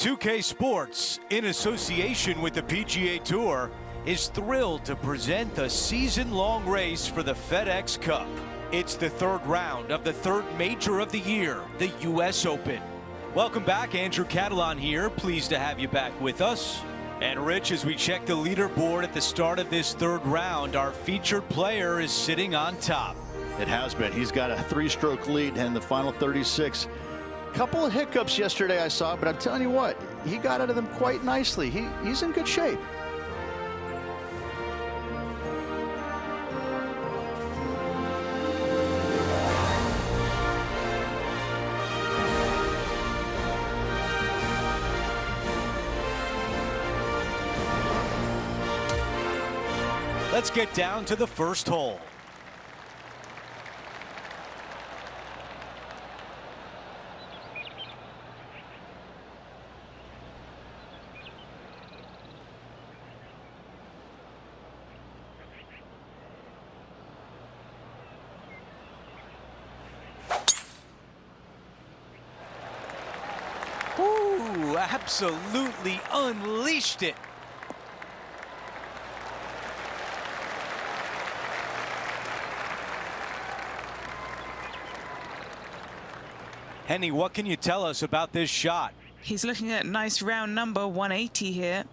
2K Sports, in association with the PGA Tour, is thrilled to present the season-long race for the FedEx Cup. It's the third round of the third major of the year, the U.S. Open. Welcome back, Andrew Catalan here. Pleased to have you back with us. And Rich, as we check the leaderboard at the start of this third round, our featured player is sitting on top. It has been. He's got a 3-stroke lead in the final 36. Couple of hiccups yesterday I saw, but I'm telling you what, he got out of them quite nicely. He's in good shape. Let's get down to the first hole. Ooh, absolutely unleashed it. Henny, what can you tell us about this shot? He's looking at a nice round number, 180 here.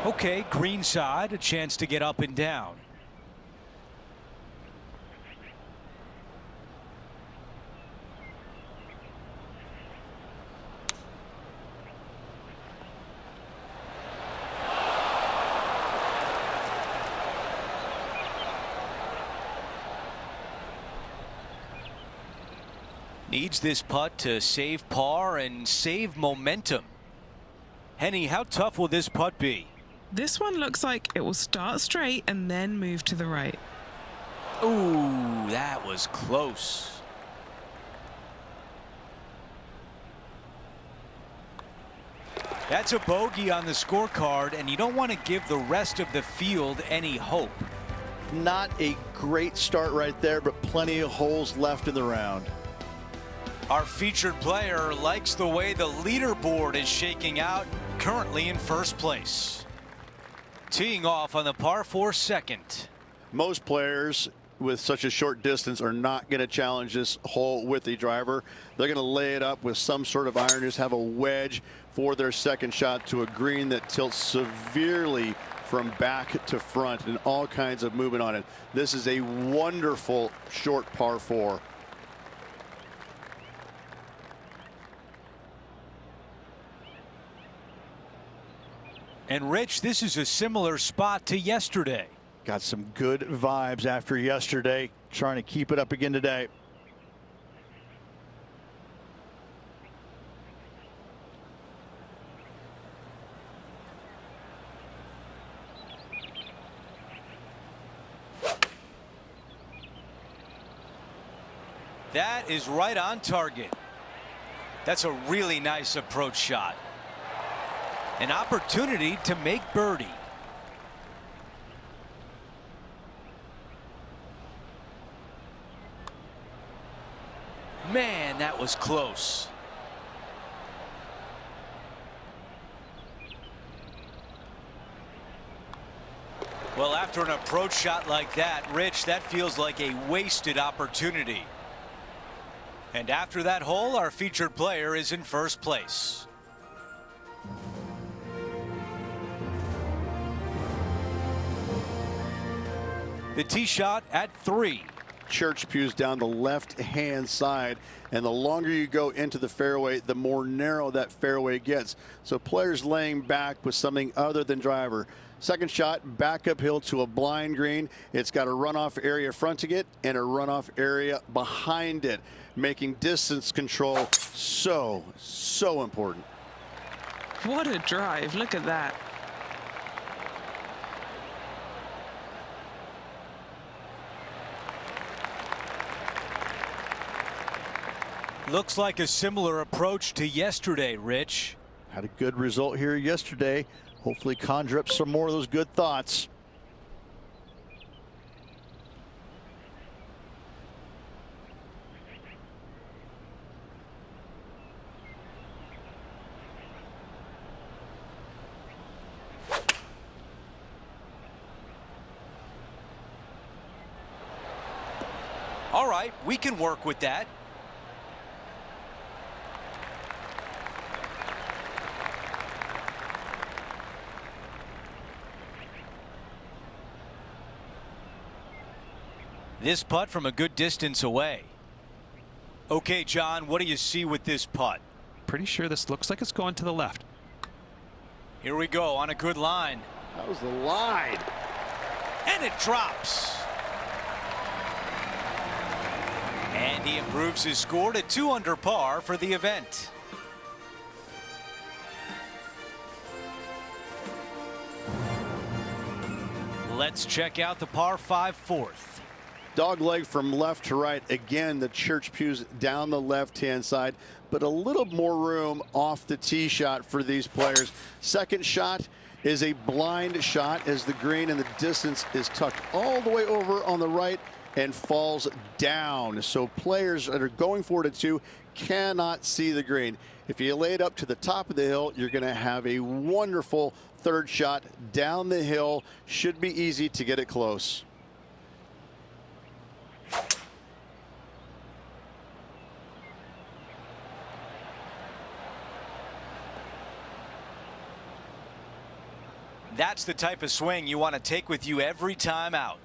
Okay, green side, a chance to get up and down. Needs this putt to save par and save momentum. Henny, how tough will this putt be? This one looks like it will start straight and then move to the right. Ooh, that was close. That's a bogey on the scorecard, and you don't want to give the rest of the field any hope. Not a great start right there, but plenty of holes left in the round. Our featured player likes the way the leaderboard is shaking out, currently in first place. Teeing off on the par 4 second. Most players with such a short distance are not going to challenge this hole with the driver. They're going to lay it up with some sort of iron, just have a wedge for their second shot to a green that tilts severely from back to front and all kinds of movement on it. This is a wonderful short par 4. And Rich, this is a similar spot to yesterday. Got some good vibes after yesterday, trying to keep it up again today. That is right on target. That's a really nice approach shot. An opportunity to make birdie. Man, that was close. Well, after an approach shot like that, Rich, that feels like a wasted opportunity. And after that hole, our featured player is in first place. The tee shot at 3. Church pews down the left-hand side, and the longer you go into the fairway, the more narrow that fairway gets. So players laying back with something other than driver, Second shot, back uphill to a blind green. It's got a runoff area fronting it and a runoff area behind it, making distance control so important. What a drive. Look at that. Looks like a similar approach to yesterday, Rich. Had a good result here yesterday. Hopefully conjure up some more of those good thoughts. All right, we can work with that. This putt from a good distance away. Okay, John, what do you see with this putt? Pretty sure this looks like it's going to the left. Here we go on a good line. That was the line. And it drops. And he improves his score to 2 under par for the event. Let's check out the par 5 fourth. Dog leg from left to right. Again, the church pews down the left-hand side, but a little more room off the tee shot for these players. Second shot is a blind shot as the green and the distance is tucked all the way over on the right and falls down. So players that are going for it at 2 cannot see the green. If you lay it up to the top of the hill, you're going to have a wonderful third shot down the hill. Should be easy to get it close. That's the type of swing you want to take with you every time out.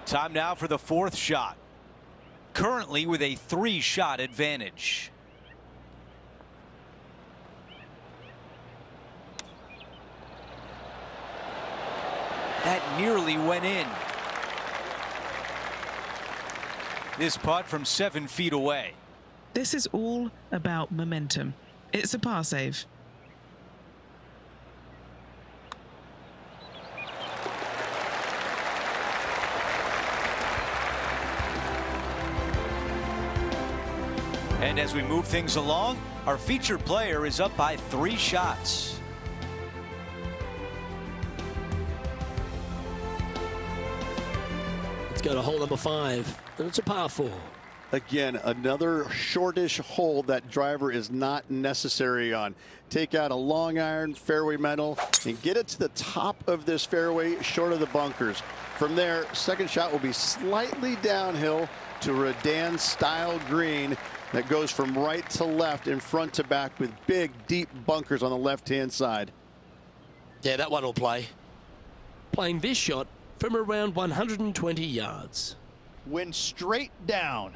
Time now for the fourth shot. Currently with a 3-shot advantage. That nearly went in. This putt from 7 feet away. This is all about momentum. It's a par save. And as we move things along, our featured player is up by 3 shots. Let's go to hole number 5, and it's a par 4. Again, another shortish hole that driver is not necessary on. Take out a long iron, fairway metal, and get it to the top of this fairway, short of the bunkers. From there, second shot will be slightly downhill to a Redan-style green that goes from right to left and front to back with big, deep bunkers on the left-hand side. Yeah, that one will play. Playing this shot from around 120 yards. Went straight down.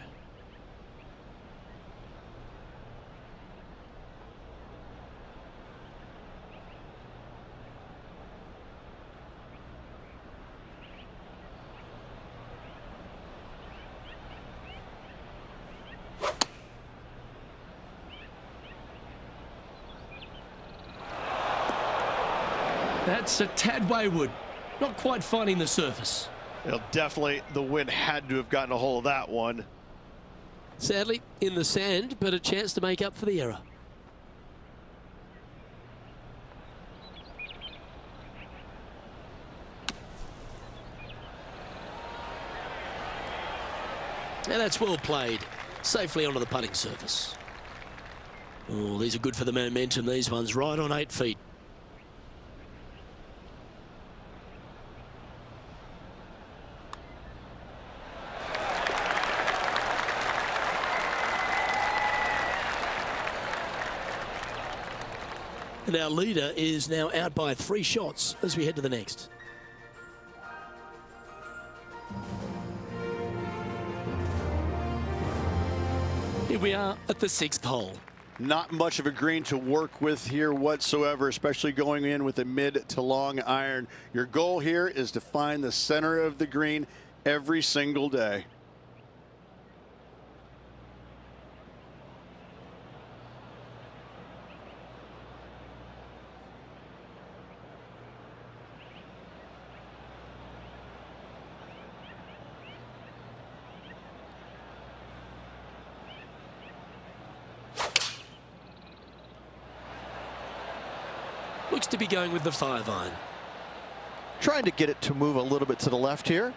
That's a tad wayward. Not quite finding the surface. Well, definitely the wind had to have gotten a hold of that one. Sadly, in the sand, but a chance to make up for the error. And that's well played. Safely onto the putting surface. Oh, these are good for the momentum, these ones, right on 8 feet. And our leader is now out by 3 shots as we head to the next. Here we are at the 6th hole. Not much of a green to work with here whatsoever, especially going in with a mid to long iron. Your goal here is to find the center of the green every single day. Looks to be going with the 5-iron. Trying to get it to move a little bit to the left here.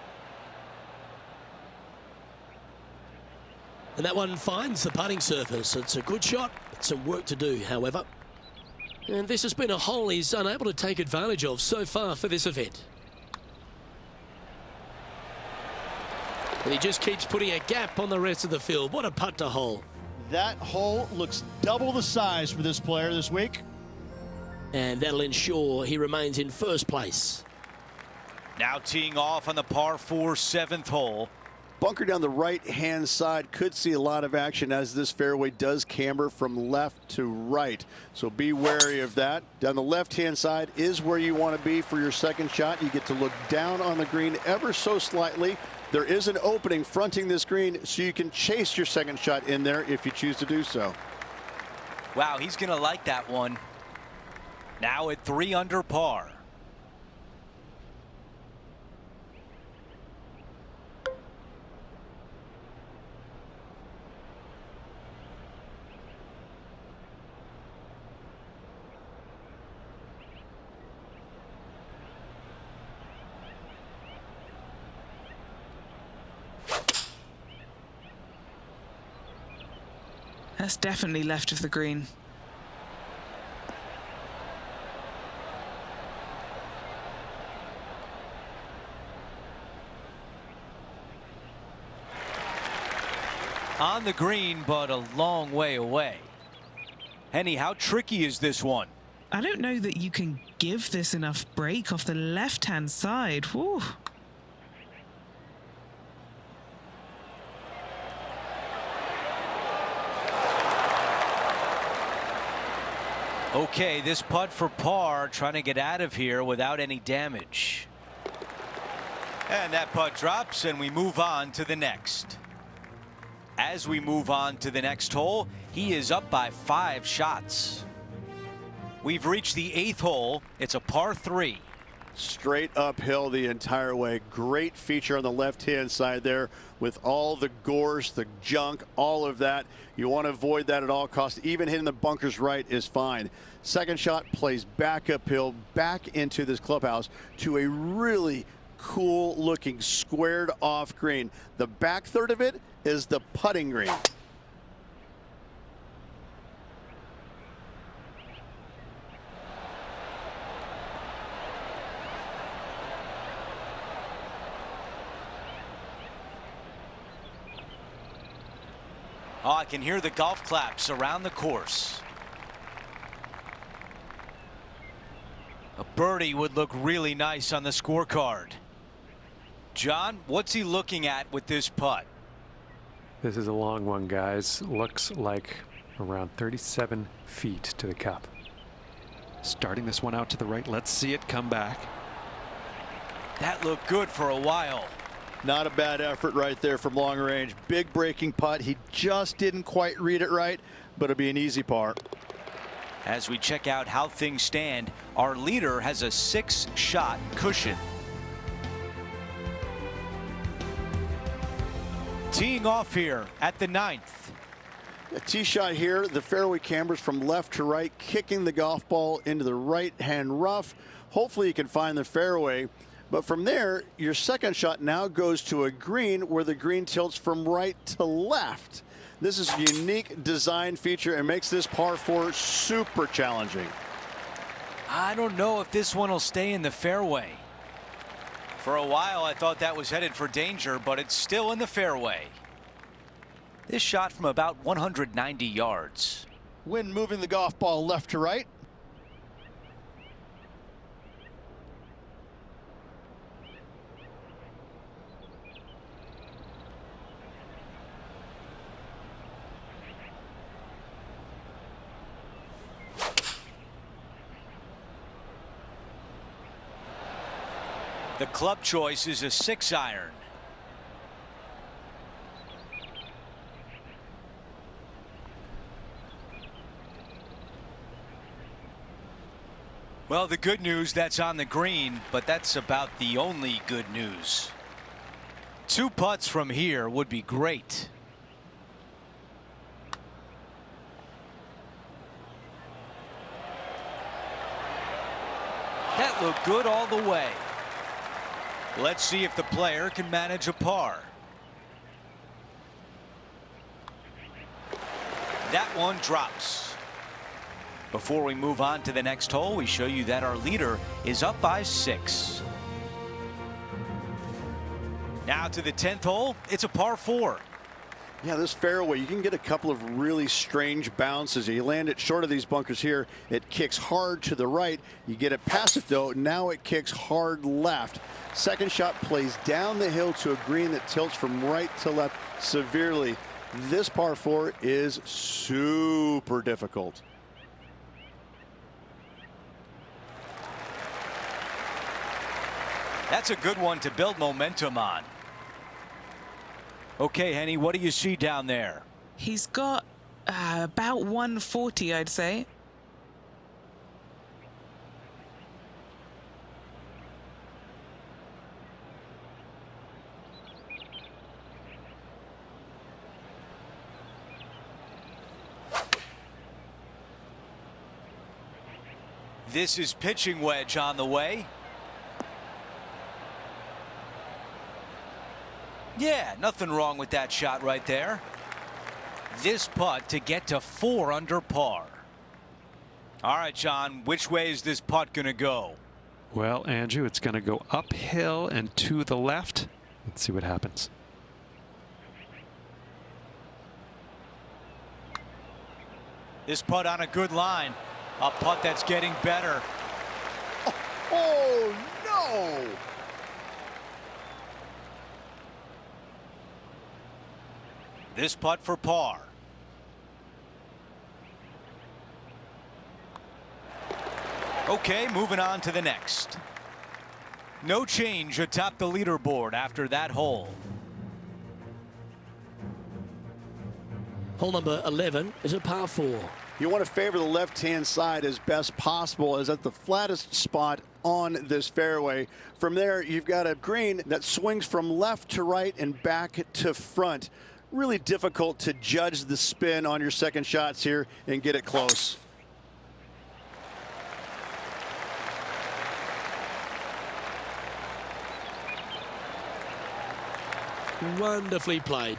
And that one finds the putting surface. It's a good shot. Some work to do, however. And this has been a hole he's unable to take advantage of so far for this event. And he just keeps putting a gap on the rest of the field. What a putt to hole. That hole looks double the size for this player this week. And that'll ensure he remains in first place. Now teeing off on the par 4 7th hole. Bunker down the right-hand side could see a lot of action as this fairway does camber from left to right. So be wary of that. Down the left-hand side is where you want to be for your second shot. You get to look down on the green ever so slightly. There is an opening fronting this green, so you can chase your second shot in there if you choose to do so. Wow, he's going to like that one. Now at 3 under par. That's definitely left of the green. On the green, but a long way away. Henny, how tricky is this one? I don't know that you can give this enough break off the left-hand side. Whew. Okay, this putt for par, trying to get out of here without any damage. And that putt drops, and we move on to the next. As we move on to the next hole, he is up by 5 shots. We've reached the 8th hole. It's a par 3. Straight uphill the entire way. Great feature on the left-hand side there with all the gorse, the junk, all of that. You want to avoid that at all costs. Even hitting the bunkers right is fine. Second shot plays back uphill, back into this clubhouse to a really cool looking squared off green. The back third of it is the putting green. Oh, I can hear the golf claps around the course. A birdie would look really nice on the scorecard. John, what's he looking at with this putt? This is a long one, guys. Looks like around 37 feet to the cup. Starting this one out to the right. Let's see it come back. That looked good for a while. Not a bad effort right there from long range. Big breaking putt. He just didn't quite read it right, but it'll be an easy par. As we check out how things stand, our leader has a 6-shot cushion. Teeing off here at the 9th. A tee shot here. The fairway cambers from left to right, kicking the golf ball into the right-hand rough. Hopefully you can find the fairway But from there, your second shot now goes to a green where the green tilts from right to left. This is a unique design feature and makes this par 4 super challenging. I don't know if this one will stay in the fairway. For a while, I thought that was headed for danger, but it's still in the fairway. This shot from about 190 yards. Wind moving the golf ball left to right. The club choice is a 6-iron. Well, the good news, that's on the green, but that's about the only good news. 2 putts from here would be great. That looked good all the way. Let's see if the player can manage a par. That one drops. Before we move on to the next hole, we show you that our leader is up by 6. Now to the 10th hole. It's a par 4. Yeah, this fairway, you can get a couple of really strange bounces. You land it short of these bunkers here. It kicks hard to the right. You get it past it, though. Now it kicks hard left. Second shot plays down the hill to a green that tilts from right to left severely. This par 4 is super difficult. That's a good one to build momentum on. Okay, Henny, what do you see down there? He's got about 140, I'd say. This is pitching wedge on the way. Yeah, nothing wrong with that shot right there. This putt to get to 4 under par. All right, John, which way is this putt going to go? Well, Andrew, it's going to go uphill and to the left. Let's see what happens. This putt on a good line. A putt that's getting better. Oh, no! This putt for par. Okay, moving on to the next. No change atop the leaderboard after that hole. Hole number 11 is a par 4. You want to favor the left-hand side as best possible, as at the flattest spot on this fairway. From there, you've got a green that swings from left to right and back to front. Really difficult to judge the spin on your second shots here and get it close. Wonderfully played.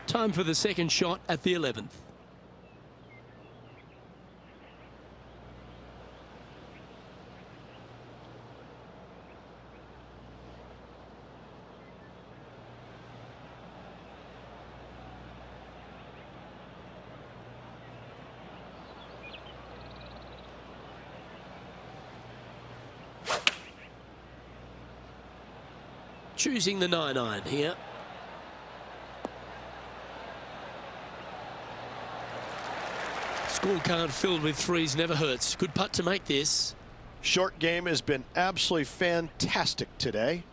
Time for the second shot at the 11th. Choosing the 9-iron here. Scorecard filled with threes never hurts. Good putt to make this. Short game has been absolutely fantastic today.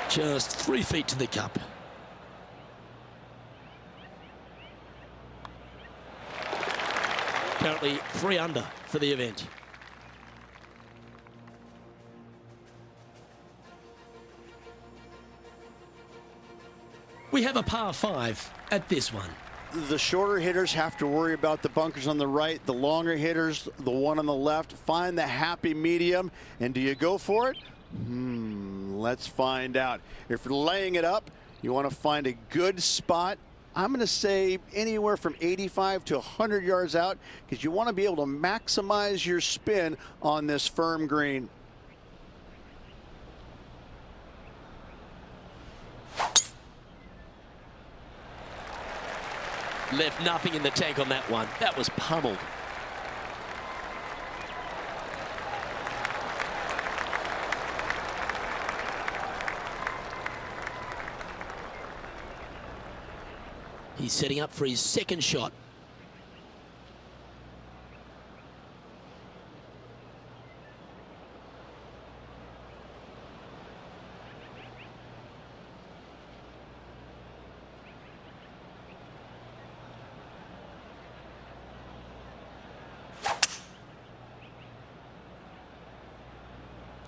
Just 3 feet to the cup. Currently 3 under for the event. We have a par 5 at this one. The shorter hitters have to worry about the bunkers on the right. The longer hitters, the one on the left, find the happy medium. And do you go for it? Let's find out. If you're laying it up, you want to find a good spot. I'm going to say anywhere from 85 to 100 yards out, because you want to be able to maximize your spin on this firm green. Left nothing in the tank on that one. That was pummeled. He's setting up for his second shot.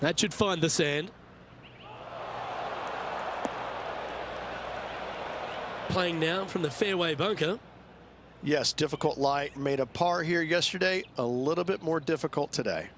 That should find the sand. Playing now from the fairway bunker. Yes, difficult lie. Made a par here yesterday. A little bit more difficult today.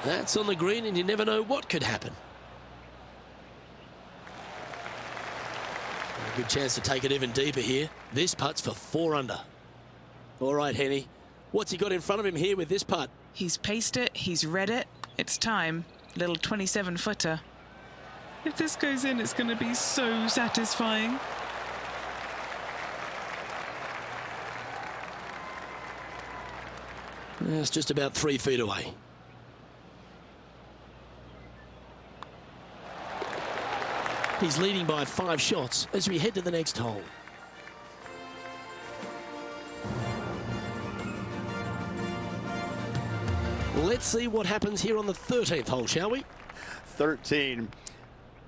That's on the green, and you never know what could happen. A good chance to take it even deeper here. This putt's for 4 under. All right, Henny. What's he got in front of him here with this putt? He's paced it, he's read it. It's time. Little 27-footer. If this goes in, it's going to be so satisfying. It's just about 3 feet away. He's leading by 5 shots as we head to the next hole. Let's see what happens here on the 13th hole, shall we? 13.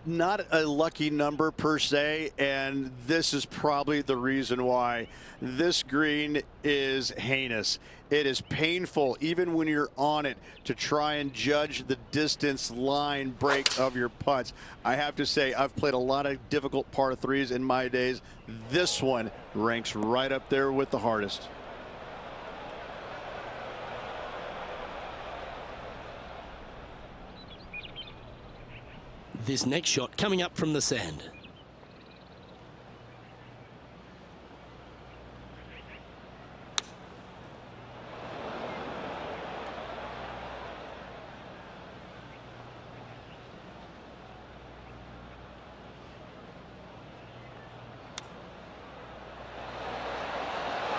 Not a lucky number per se, and this is probably the reason why. This green is heinous. It is painful, even when you're on it, to try and judge the distance line break of your putts. I have to say, I've played a lot of difficult par 3s in my days. This one ranks right up there with the hardest. This next shot coming up from the sand.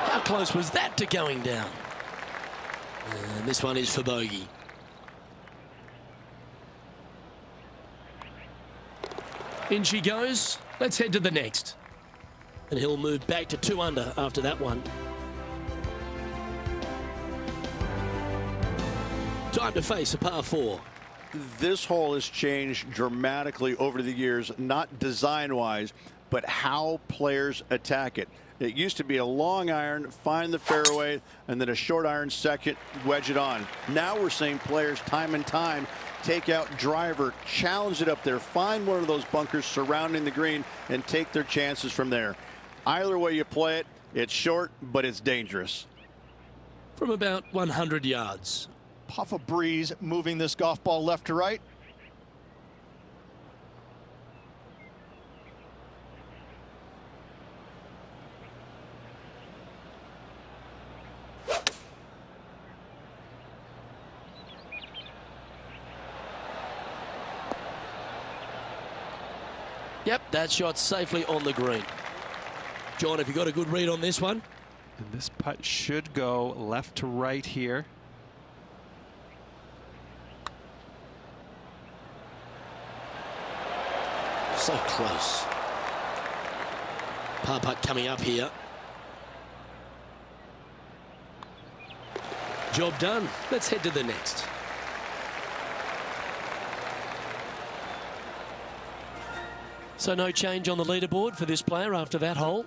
How close was that to going down? And this one is for bogey. In she goes. Let's head to the next. And he'll move back to 2 under after that one. Time to face a par 4. This hole has changed dramatically over the years, not design-wise, but how players attack it. It used to be a long iron, find the fairway, and then a short iron second, wedge it on. Now we're seeing players time and time take out driver, challenge it up there, find one of those bunkers surrounding the green, and take their chances from there. Either way you play it, it's short, but it's dangerous. From about 100 yards. Puff of breeze moving this golf ball left to right. Yep, that shot's safely on the green. John, have you got a good read on this one? And this putt should go left to right here. So close. Par putt coming up here. Job done. Let's head to the next. So no change on the leaderboard for this player after that hole.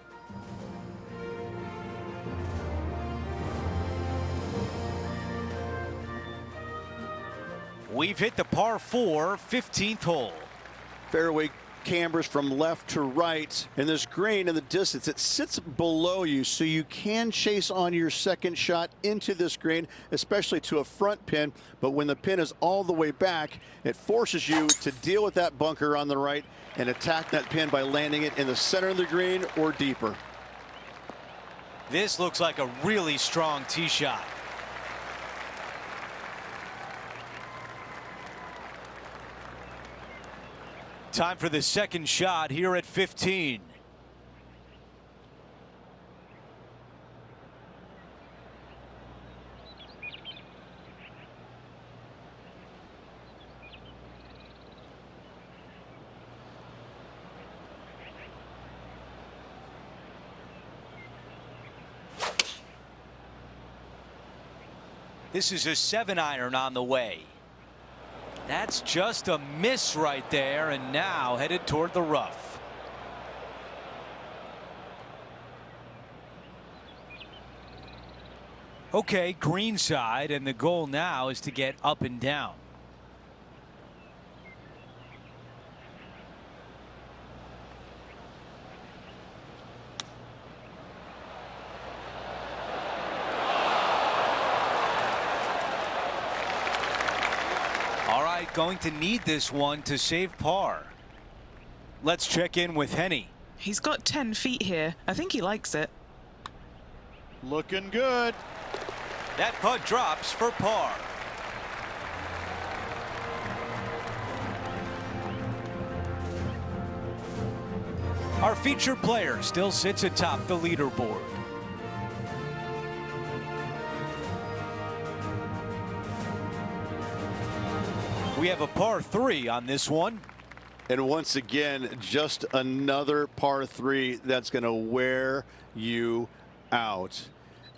We've hit the par 4 15th hole. Fairway cambers from left to right, and this green in the distance, it sits below you, so you can chase on your second shot into this green, especially to a front pin. But when the pin is all the way back, it forces you to deal with that bunker on the right and attack that pin by landing it in the center of the green or deeper. This looks like a really strong tee shot. Time for the second shot here at 15. This is a 7-iron on the way. That's just a miss right there, and now headed toward the rough. Okay, green side, and the goal now is to get up and down. Going to need this one to save par. Let's check in with Henny. He's got 10 feet here. I think he likes it. Looking good. That putt drops for par. Our featured player still sits atop the leaderboard. We have a par 3 on this one. And once again, just another par 3 that's going to wear you out.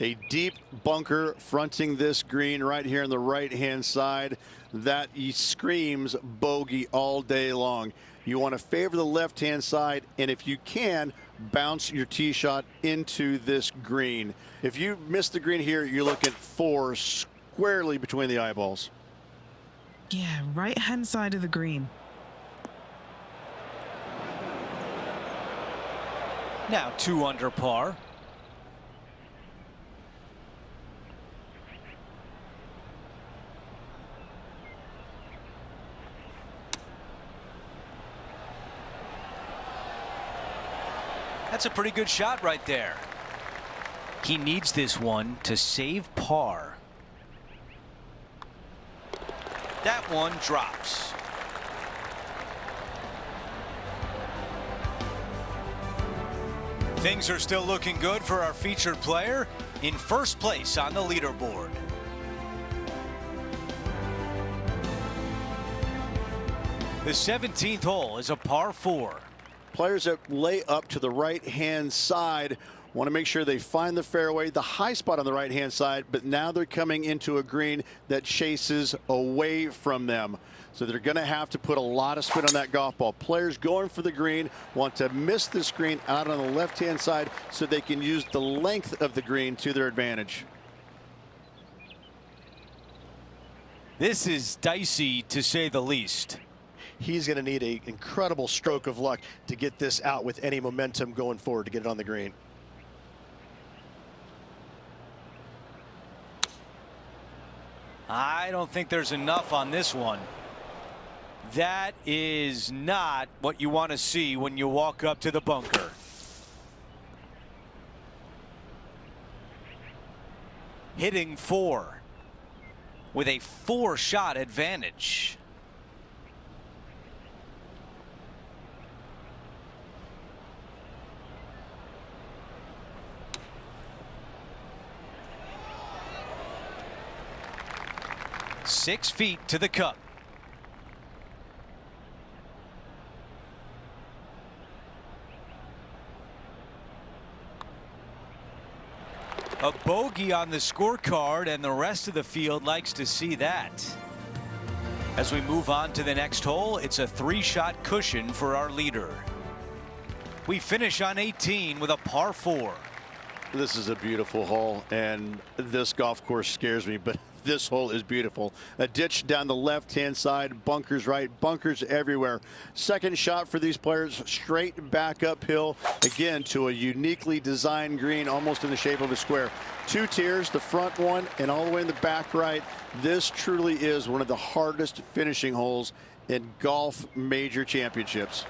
A deep bunker fronting this green right here on the right-hand side. That screams bogey all day long. You want to favor the left-hand side, and if you can, bounce your tee shot into this green. If you miss the green here, you're looking 4 squarely between the eyeballs. Yeah, right-hand side of the green. Now 2 under par. That's a pretty good shot right there. He needs this one to save par. That one drops. Things are still looking good for our featured player in first place on the leaderboard. The 17th hole is a par 4. Players that lay up to the right-hand side want to make sure they find the fairway, the high spot on the right-hand side, but now they're coming into a green that chases away from them. So they're going to have to put a lot of spin on that golf ball. Players going for the green want to miss the screen out on the left-hand side so they can use the length of the green to their advantage. This is dicey, to say the least. He's going to need an incredible stroke of luck to get this out with any momentum going forward to get it on the green. I don't think there's enough on this one. That is not what you want to see when you walk up to the bunker. Hitting 4 with a 4-shot advantage. Six feet to the cup. A bogey on the scorecard, and the rest of the field likes to see that. As we move on to the next hole, it's a 3-shot cushion for our leader. We finish on 18 with a par 4. This is a beautiful hole, and this golf course scares me, but this hole is beautiful. A ditch down the left-hand side, bunkers right, bunkers everywhere. Second shot for these players, straight back uphill, again to a uniquely designed green, almost in the shape of a square. 2 tiers, the front one and all the way in the back right. This truly is one of the hardest finishing holes in golf major championships.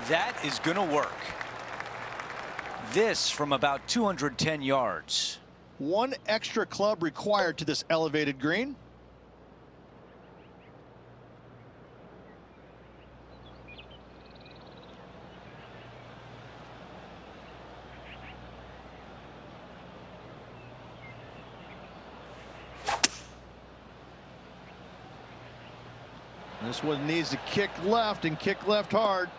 That is going to work. This from about 210 yards. 1 extra club required to this elevated green. This one needs to kick left and kick left hard.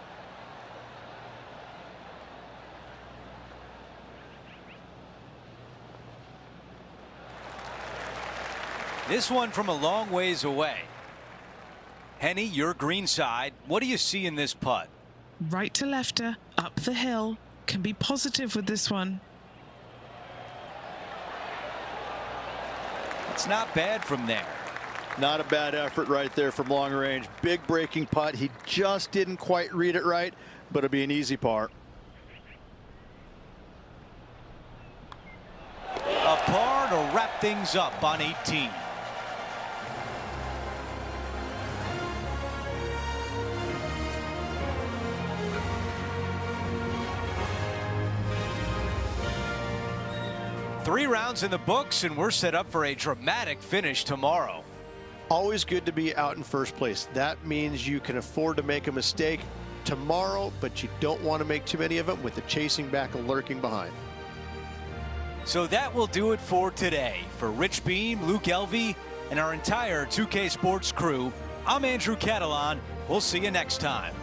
This one from a long ways away. Henny, your green side. What do you see in this putt? Right to lefter, up the hill. Can be positive with this one. It's not bad from there. Not a bad effort right there from long range. Big breaking putt. He just didn't quite read it right, but it'll be an easy par. A par to wrap things up on 18. Three rounds in the books, and we're set up for a dramatic finish tomorrow. Always good to be out in first place. That means you can afford to make a mistake tomorrow, but you don't want to make too many of them with the chasing back and lurking behind. So that will do it for today. For Rich Beam, Luke Elvey, and our entire 2K Sports crew, I'm Andrew Catalan. We'll see you next time.